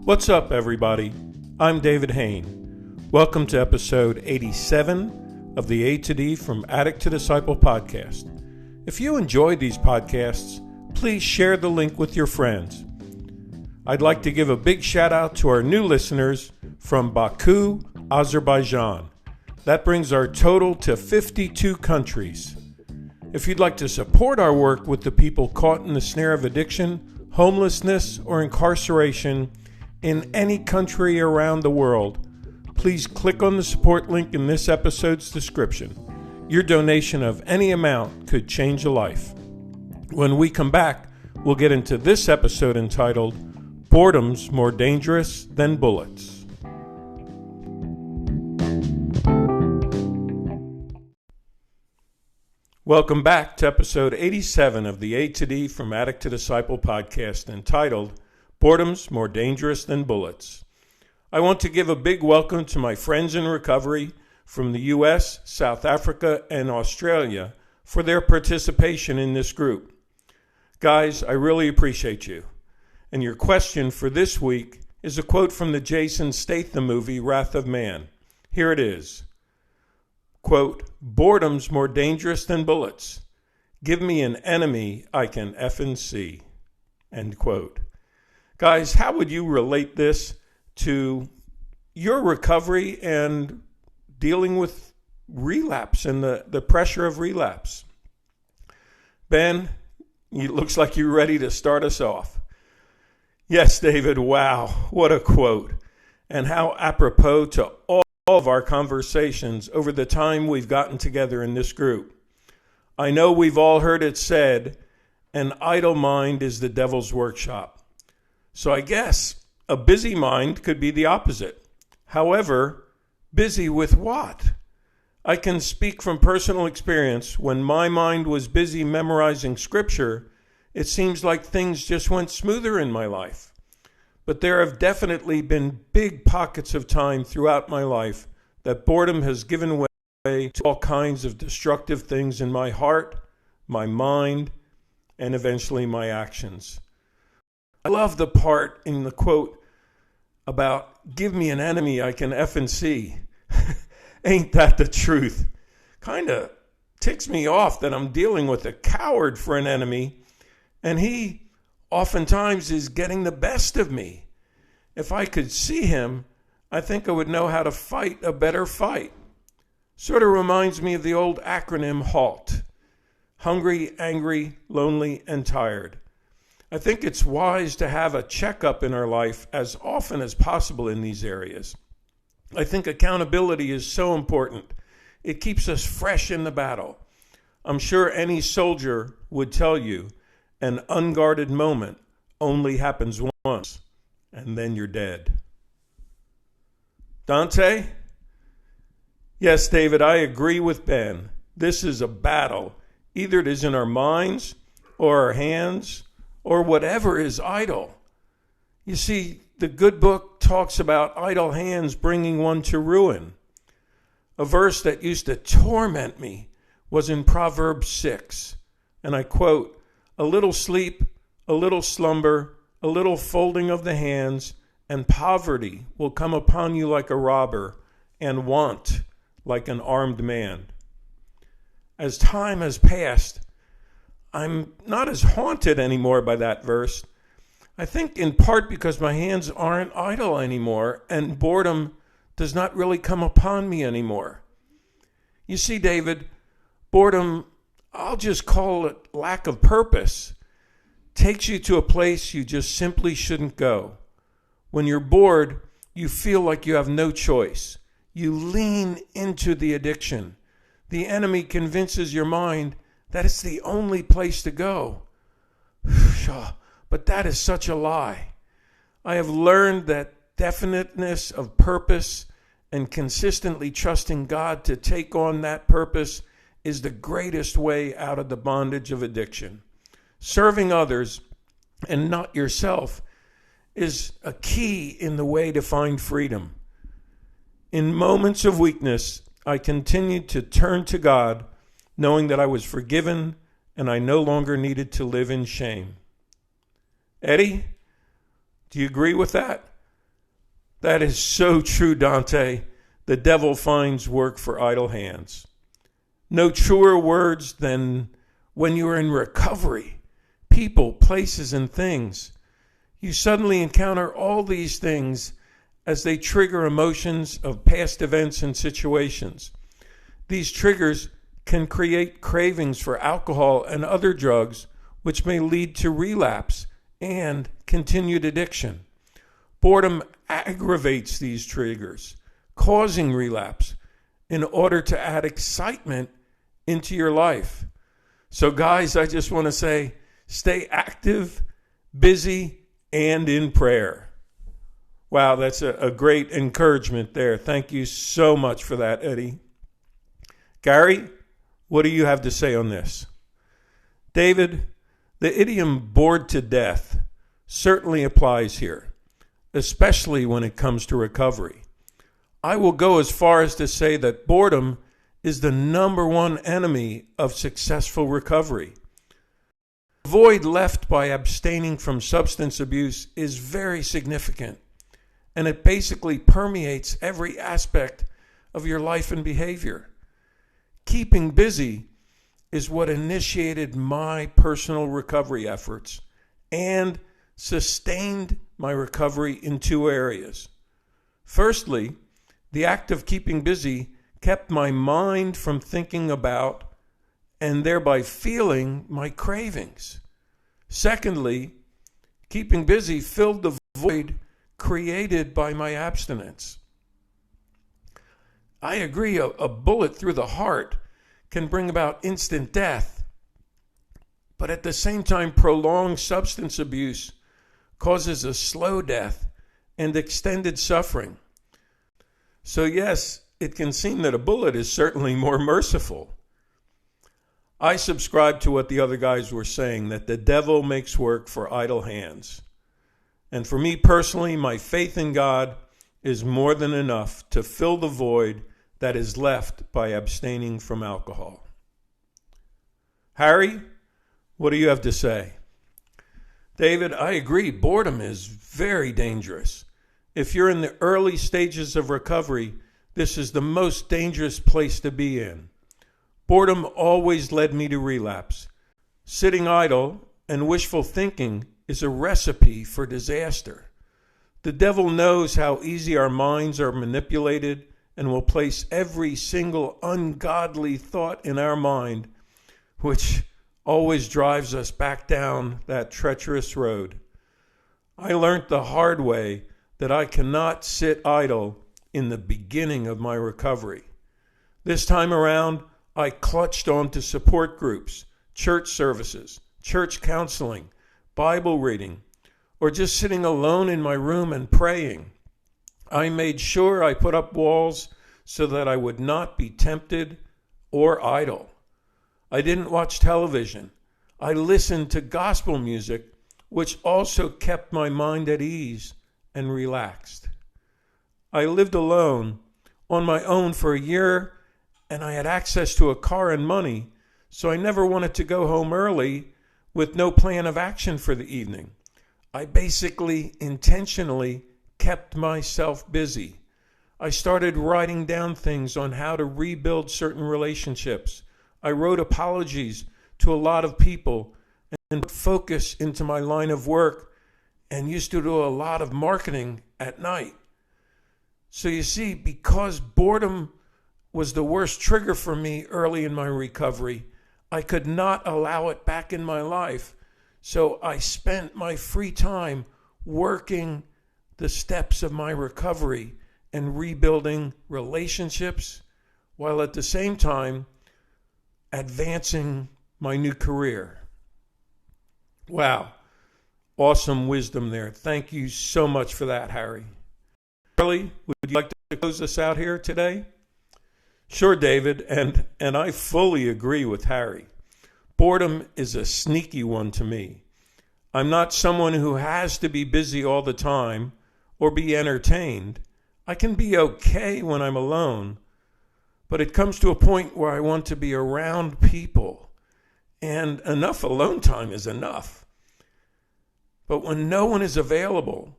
What's up, everybody? I'm David Hain. Welcome to episode 87 of the A to D from Addict to Disciple podcast. If you enjoy these podcasts, please share the link with your friends. I'd like to give a big shout out to our new listeners from Baku, Azerbaijan. That brings our total to 52 countries. If you'd like to support our work with the people caught in the snare of addiction, homelessness, or incarceration in any country around the world, please click on the support link in this episode's description. Your donation of any amount could change a life. When we come back, we'll get into this episode entitled, Boredom's More Dangerous Than Bullets. Welcome back to episode 87 of the A to D from Addict to Disciple podcast entitled, Boredom's More Dangerous Than Bullets. I want to give a big welcome to my friends in recovery from the U.S., South Africa, and Australia for their participation in this group. Guys, I really appreciate you. And your question for this week is a quote from the Jason Statham movie, Wrath of Man. Here it is. Quote, boredom's more dangerous than bullets. Give me an enemy I can effing see. End quote. Guys, how would you relate this to your recovery and dealing with relapse and the pressure of relapse? Ben, it looks like you're ready to start us off. Yes, David, wow, what a quote. And how apropos to all of our conversations over the time we've gotten together in this group. I know we've all heard it said, an idle mind is the devil's workshop. So I guess a busy mind could be the opposite. However, busy with what? I can speak from personal experience. When my mind was busy memorizing scripture, it seems like things just went smoother in my life. But there have definitely been big pockets of time throughout my life that boredom has given way to all kinds of destructive things in my heart, my mind, and eventually my actions. I love the part in the quote about, give me an enemy I can effing see. Ain't that the truth? Kind of ticks me off that I'm dealing with a coward for an enemy, and he oftentimes is getting the best of me. If I could see him, I think I would know how to fight a better fight. Sort of reminds me of the old acronym HALT. Hungry, angry, lonely, and tired. I think it's wise to have a checkup in our life as often as possible in these areas. I think accountability is so important. It keeps us fresh in the battle. I'm sure any soldier would tell you an unguarded moment only happens once, and then you're dead. Dante? Yes, David, I agree with Ben. This is a battle. Either it is in our minds or our hands or whatever is idle. You see, the good book talks about idle hands bringing one to ruin. A verse that used to torment me was in Proverbs 6, and I quote, a little sleep, a little slumber, a little folding of the hands, and poverty will come upon you like a robber, and want like an armed man. As time has passed, I'm not as haunted anymore by that verse. I think in part because my hands aren't idle anymore, and boredom does not really come upon me anymore. You see, David, boredom, I'll just call it lack of purpose, takes you to a place you just simply shouldn't go. When you're bored, you feel like you have no choice. You lean into the addiction. The enemy convinces your mind that it's the only place to go. But that is such a lie. I have learned that definiteness of purpose and consistently trusting God to take on that purpose is the greatest way out of the bondage of addiction. Serving others and not yourself is a key in the way to find freedom. In moments of weakness, I continued to turn to God, knowing that I was forgiven and I no longer needed to live in shame. Eddie, do you agree with that? That is so true, Dante. The devil finds work for idle hands. No truer words than when you are in recovery. People, places, and things. You suddenly encounter all these things as they trigger emotions of past events and situations. These triggers can create cravings for alcohol and other drugs, which may lead to relapse and continued addiction. Boredom aggravates these triggers, causing relapse in order to add excitement into your life. So guys, I just want to say, stay active, busy, and in prayer. Wow, that's a great encouragement there. Thank you so much for that, Eddie. Gary, what do you have to say on this? David, the idiom bored to death certainly applies here, especially when it comes to recovery. I will go as far as to say that boredom is the number one enemy of successful recovery. The void left by abstaining from substance abuse is very significant, and it basically permeates every aspect of your life and behavior. Keeping busy is what initiated my personal recovery efforts and sustained my recovery in two areas. Firstly, the act of keeping busy kept my mind from thinking about and thereby feeling my cravings. Secondly, keeping busy filled the void created by my abstinence. I agree, a bullet through the heart can bring about instant death, but at the same time, prolonged substance abuse causes a slow death and extended suffering. So yes, it can seem that a bullet is certainly more merciful. I subscribe to what the other guys were saying, that the devil makes work for idle hands. And for me personally, my faith in God is more than enough to fill the void that is left by abstaining from alcohol. Harry, what do you have to say? David, I agree. Boredom is very dangerous. If you're in the early stages of recovery, this is the most dangerous place to be in. Boredom always led me to relapse. Sitting idle and wishful thinking is a recipe for disaster. The devil knows how easy our minds are manipulated and will place every single ungodly thought in our mind, which always drives us back down that treacherous road. I learned the hard way that I cannot sit idle in the beginning of my recovery. This time around, I clutched on to support groups, church services, church counseling, Bible reading, or just sitting alone in my room and praying. I made sure I put up walls so that I would not be tempted or idle. I didn't watch television. I listened to gospel music, which also kept my mind at ease and relaxed. I lived alone, on my own for a year, and I had access to a car and money, so I never wanted to go home early with no plan of action for the evening. I basically intentionally kept myself busy. I started writing down things on how to rebuild certain relationships. I wrote apologies to a lot of people and put focus into my line of work and used to do a lot of marketing at night. So you see, because boredom was the worst trigger for me early in my recovery, I could not allow it back in my life. So I spent my free time working the steps of my recovery and rebuilding relationships, while at the same time advancing my new career. Wow. Awesome wisdom there. Thank you so much for that, Harry. Charlie, would you like to close us out here today? Sure, David, and I fully agree with Harry. Boredom is a sneaky one to me. I'm not someone who has to be busy all the time or be entertained. I can be okay when I'm alone, but it comes to a point where I want to be around people, and enough alone time is enough. But when no one is available,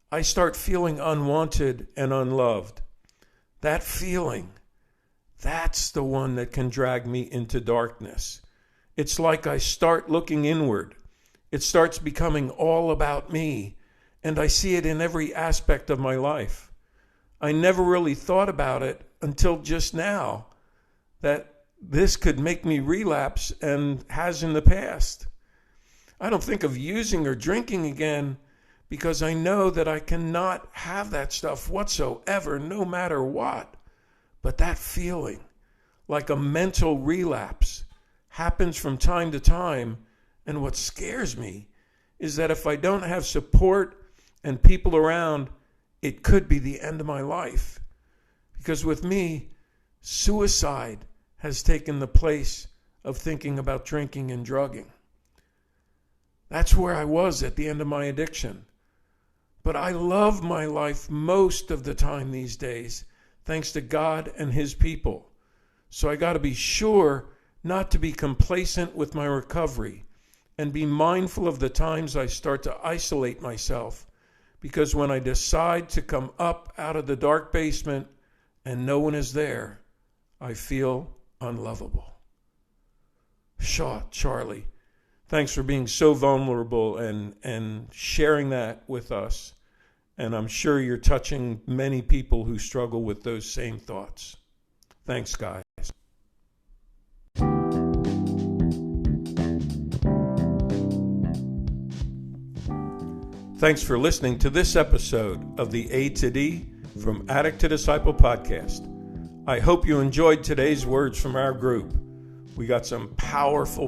I start feeling unwanted and unloved. That feeling, that's the one that can drag me into darkness. It's like I start looking inward. It starts becoming all about me, and I see it in every aspect of my life. I never really thought about it until just now, that this could make me relapse and has in the past. I don't think of using or drinking again because I know that I cannot have that stuff whatsoever, no matter what. But that feeling, like a mental relapse, happens from time to time. And what scares me is that if I don't have support and people around, it could be the end of my life. Because with me, suicide has taken the place of thinking about drinking and drugging. That's where I was at the end of my addiction. But I love my life most of the time these days, thanks to God and His people. So I got to be sure not to be complacent with my recovery and be mindful of the times I start to isolate myself, because when I decide to come up out of the dark basement and no one is there, I feel unlovable. Charlie, thanks for being so vulnerable and sharing that with us. And I'm sure you're touching many people who struggle with those same thoughts. Thanks, guys. Thanks for listening to this episode of the A to D from Addict to Disciple podcast. I hope you enjoyed today's words from our group. We got some powerful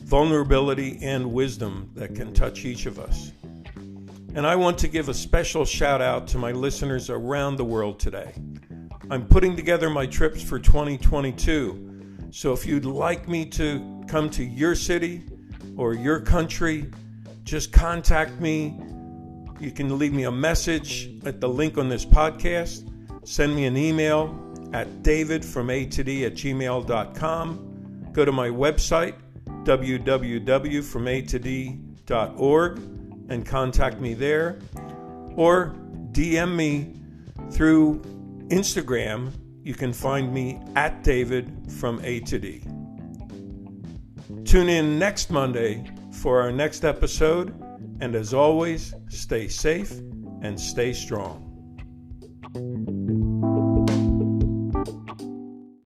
vulnerability and wisdom that can touch each of us. And I want to give a special shout out to my listeners around the world today. I'm putting together my trips for 2022. So if you'd like me to come to your city or your country, just contact me. You can leave me a message at the link on this podcast. Send me an email at davidfromatod@gmail.com. Go to my website, www.fromatod.org, and contact me there. Or DM me through Instagram. You can find me at David from A to D. Tune in next Monday for our next episode, and as always, stay safe and stay strong.